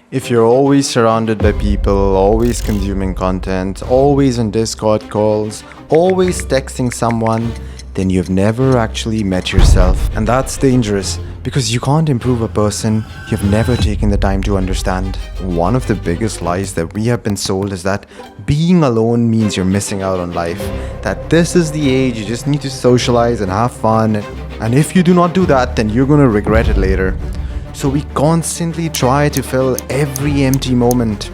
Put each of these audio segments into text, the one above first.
If you're always surrounded by people, always consuming content, always on Discord calls, always texting someone, then you've never actually met yourself. And that's dangerous because you can't improve a person you've never taken the time to understand. One of the biggest lies that we have been sold is that being alone means you're missing out on life. That this is the age you just need to socialize and have fun. And if you do not do that, then you're going to regret it later. So we constantly try to fill every empty moment.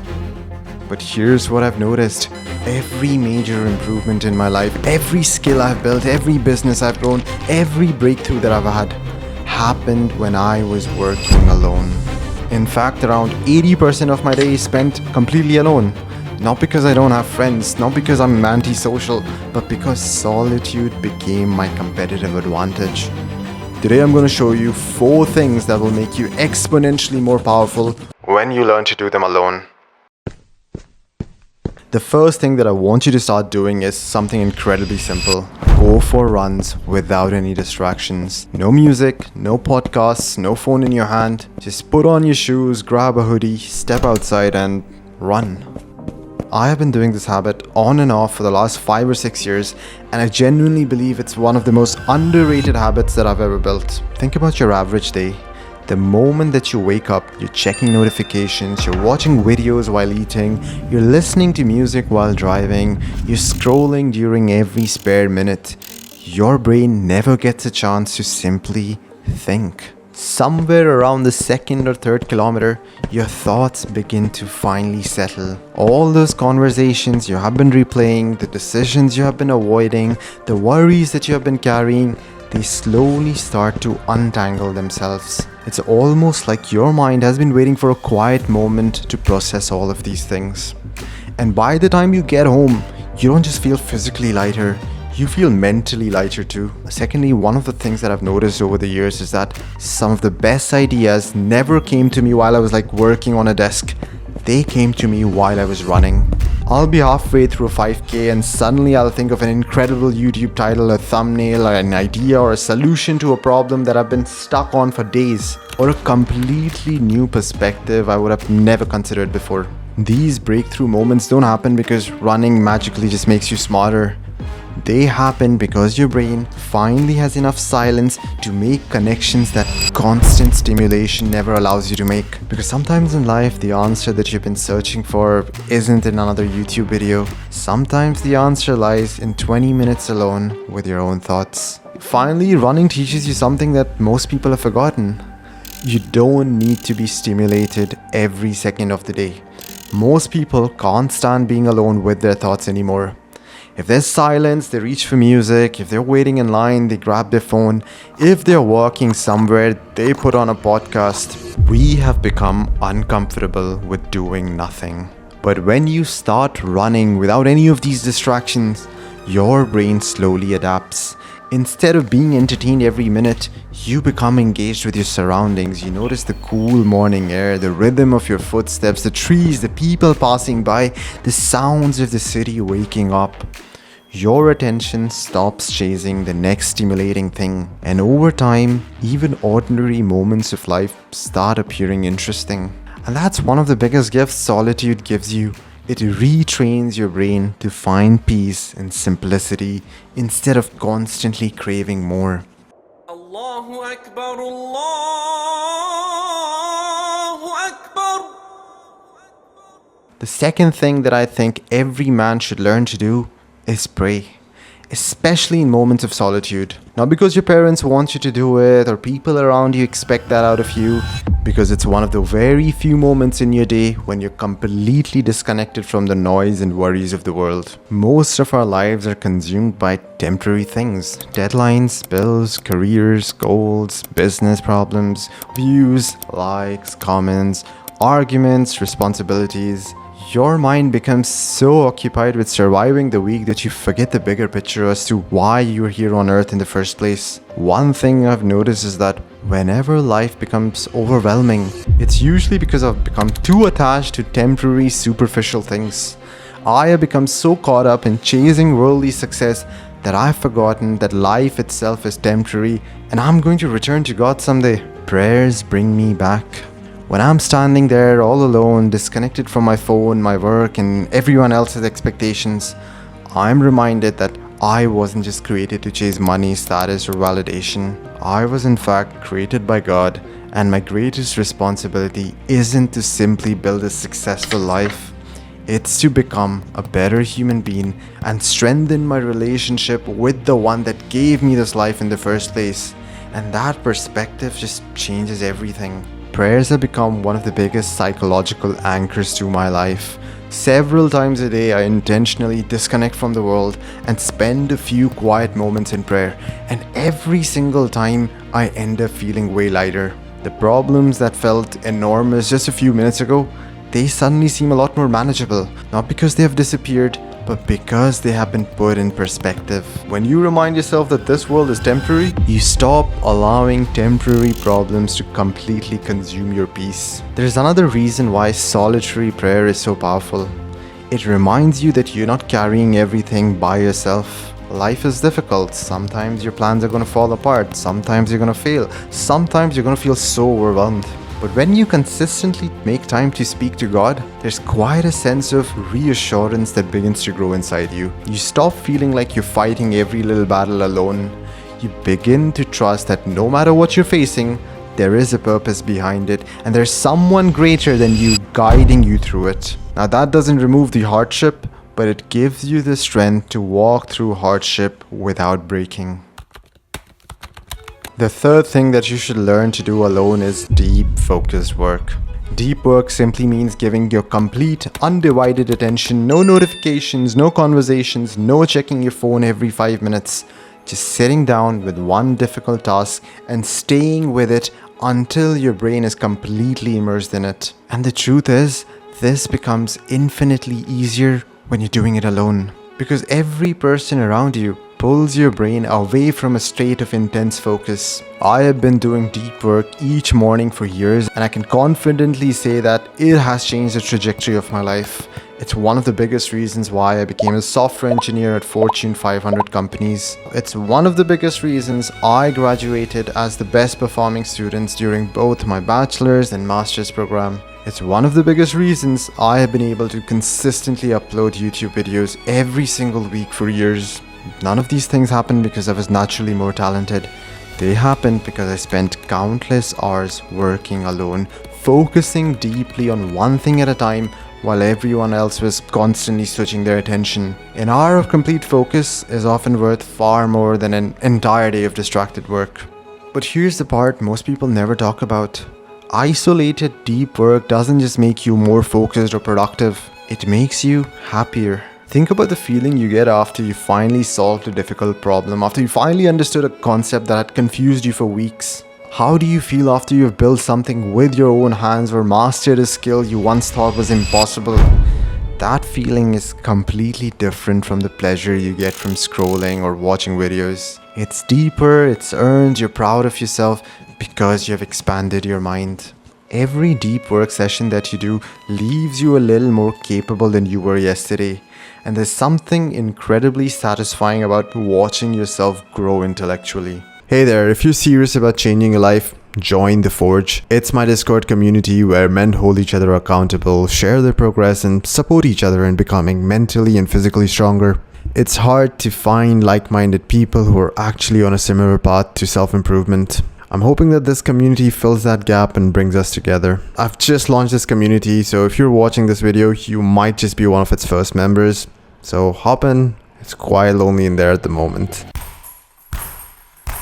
But here's what I've noticed. Every major improvement in my life, every skill I've built, every business I've grown, every breakthrough that I've had happened when I was working alone. In fact, around 80% of my day is spent completely alone. Not because I don't have friends, not because I'm antisocial, but because solitude became my competitive advantage. Today I'm going to show you 4 things that will make you exponentially more powerful when you learn to do them alone. The first thing that I want you to start doing is something incredibly simple. Go for runs without any distractions. No music, no podcasts, no phone in your hand. Just put on your shoes, grab a hoodie, step outside and run. I have been doing this habit on and off for the last 5 or 6 years, and I genuinely believe it's one of the most underrated habits that I've ever built. Think about your average day. The moment that you wake up, you're checking notifications, you're watching videos while eating, you're listening to music while driving, you're scrolling during every spare minute. Your brain never gets a chance to simply think. Somewhere around the second or third kilometer, your thoughts begin to finally settle. All those conversations you have been replaying, the decisions you have been avoiding, the worries that you have been carrying, they slowly start to untangle themselves. It's almost like your mind has been waiting for a quiet moment to process all of these things. And by the time you get home, you don't just feel physically lighter, you feel mentally lighter too. Secondly, one of the things that I've noticed over the years is that some of the best ideas never came to me while I was working on a desk. They came to me while I was running. I'll be halfway through a 5K and suddenly I'll think of an incredible YouTube title, a thumbnail, or an idea or a solution to a problem that I've been stuck on for days, or a completely new perspective I would have never considered before. These breakthrough moments don't happen because running magically just makes you smarter. They happen because your brain finally has enough silence to make connections that constant stimulation never allows you to make. Because sometimes in life, the answer that you've been searching for isn't in another YouTube video. Sometimes the answer lies in 20 minutes alone with your own thoughts. Finally, running teaches you something that most people have forgotten. You don't need to be stimulated every second of the day. Most people can't stand being alone with their thoughts anymore. If there's silence, they reach for music. If they're waiting in line, they grab their phone. If they're walking somewhere, they put on a podcast. We have become uncomfortable with doing nothing. But when you start running without any of these distractions, your brain slowly adapts. Instead of being entertained every minute, you become engaged with your surroundings. You notice the cool morning air, the rhythm of your footsteps, the trees, the people passing by, the sounds of the city waking up. Your attention stops chasing the next stimulating thing, and over time, even ordinary moments of life start appearing interesting. And that's one of the biggest gifts solitude gives you. It retrains your brain to find peace and simplicity instead of constantly craving more. Allahu Akbar, Allahu Akbar. The second thing that I think every man should learn to do is pray. Especially in moments of solitude. Not because your parents want you to do it or people around you expect that out of you, because it's one of the very few moments in your day when you're completely disconnected from the noise and worries of the world. Most of our lives are consumed by temporary things. Deadlines, bills, careers, goals, business problems, views, likes, comments, arguments, responsibilities. Your mind becomes so occupied with surviving the week that you forget the bigger picture as to why you're here on earth in the first place. One thing I've noticed is that whenever life becomes overwhelming, it's usually because I've become too attached to temporary, superficial things. I have become so caught up in chasing worldly success that I've forgotten that life itself is temporary and I'm going to return to God someday. Prayers bring me back. When I'm standing there all alone, disconnected from my phone, my work, and everyone else's expectations, I'm reminded that I wasn't just created to chase money, status, or validation. I was in fact created by God, and my greatest responsibility isn't to simply build a successful life. It's to become a better human being and strengthen my relationship with the one that gave me this life in the first place. And that perspective just changes everything. Prayers have become one of the biggest psychological anchors to my life. Several times a day, I intentionally disconnect from the world and spend a few quiet moments in prayer. And every single time, I end up feeling way lighter. The problems that felt enormous just a few minutes ago, they suddenly seem a lot more manageable. Not because they have disappeared, but because they have been put in perspective. When you remind yourself that this world is temporary, you stop allowing temporary problems to completely consume your peace. There's another reason why solitary prayer is so powerful. It reminds you that you're not carrying everything by yourself. Life is difficult. Sometimes your plans are going to fall apart. Sometimes you're going to fail. Sometimes you're going to feel so overwhelmed. But when you consistently make time to speak to God, there's quite a sense of reassurance that begins to grow inside you. You stop feeling like you're fighting every little battle alone. You begin to trust that no matter what you're facing, there is a purpose behind it, and there's someone greater than you guiding you through it. Now that doesn't remove the hardship, but it gives you the strength to walk through hardship without breaking. The third thing that you should learn to do alone is deep, focused work. Deep work simply means giving your complete, undivided attention, no notifications, no conversations, no checking your phone every 5 minutes. Just sitting down with one difficult task and staying with it until your brain is completely immersed in it. And the truth is, this becomes infinitely easier when you're doing it alone. Because every person around you pulls your brain away from a state of intense focus. I have been doing deep work each morning for years, and I can confidently say that it has changed the trajectory of my life. It's one of the biggest reasons why I became a software engineer at Fortune 500 companies. It's one of the biggest reasons I graduated as the best performing students during both my bachelor's and master's program. It's one of the biggest reasons I have been able to consistently upload YouTube videos every single week for years. None of these things happened because I was naturally more talented. They happened because I spent countless hours working alone, focusing deeply on one thing at a time while everyone else was constantly switching their attention. An hour of complete focus is often worth far more than an entire day of distracted work. But here's the part most people never talk about. Isolated deep work doesn't just make you more focused or productive, it makes you happier. Think about the feeling you get after you finally solved a difficult problem, after you finally understood a concept that had confused you for weeks. How do you feel after you've built something with your own hands or mastered a skill you once thought was impossible? That feeling is completely different from the pleasure you get from scrolling or watching videos. It's deeper, it's earned, you're proud of yourself because you have expanded your mind. Every deep work session that you do leaves you a little more capable than you were yesterday. And there's something incredibly satisfying about watching yourself grow intellectually. Hey there, if you're serious about changing your life, join The Forge. It's my Discord community where men hold each other accountable, share their progress, and support each other in becoming mentally and physically stronger. It's hard to find like-minded people who are actually on a similar path to self-improvement. I'm hoping that this community fills that gap and brings us together. I've just launched this community, so if you're watching this video, you might just be one of its first members. So hop in, it's quite lonely in there at the moment.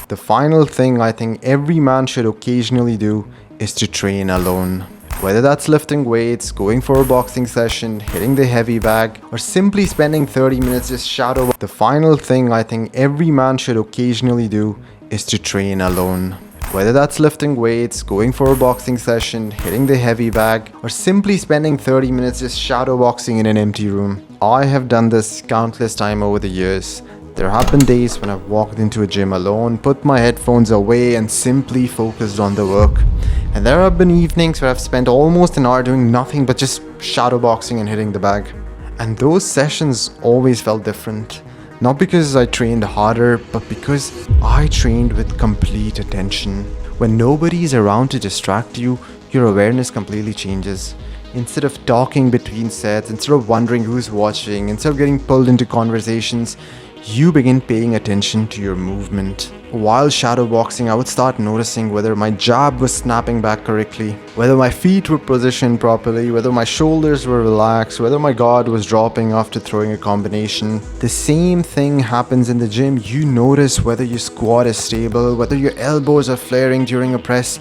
The final thing I think every man should occasionally do is to train alone. Whether that's lifting weights, going for a boxing session, hitting the heavy bag, or simply spending 30 minutes just shadow. The final thing I think every man should occasionally do is to train alone. Whether that's lifting weights, going for a boxing session, hitting the heavy bag, or simply spending 30 minutes just shadow boxing in an empty room. I have done this countless time over the years. There have been days when I've walked into a gym alone, put my headphones away and simply focused on the work. And there have been evenings where I've spent almost an hour doing nothing but just shadow boxing and hitting the bag. And those sessions always felt different. Not because I trained harder, but because I trained with complete attention. When nobody's around to distract you, your awareness completely changes. Instead of talking between sets, instead of wondering who's watching, instead of getting pulled into conversations, you begin paying attention to your movement. While shadowboxing, I would start noticing whether my jab was snapping back correctly, whether my feet were positioned properly, whether my shoulders were relaxed, whether my guard was dropping after throwing a combination. The same thing happens in the gym. You notice whether your squat is stable, whether your elbows are flaring during a press,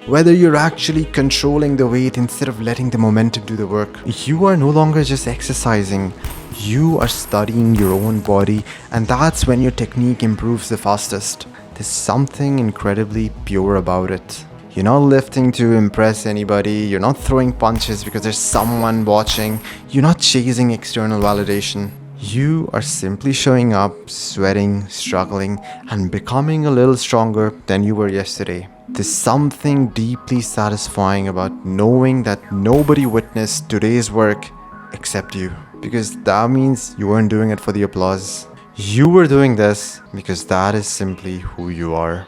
whether you're actually controlling the weight instead of letting the momentum do the work. You are no longer just exercising, you are studying your own body, and that's when your technique improves the fastest. There's something incredibly pure about it. You're not lifting to impress anybody, you're not throwing punches because there's someone watching, you're not chasing external validation. You are simply showing up, sweating, struggling, and becoming a little stronger than you were yesterday. There's something deeply satisfying about knowing that nobody witnessed today's work except you. Because that means you weren't doing it for the applause. You were doing this because that is simply who you are.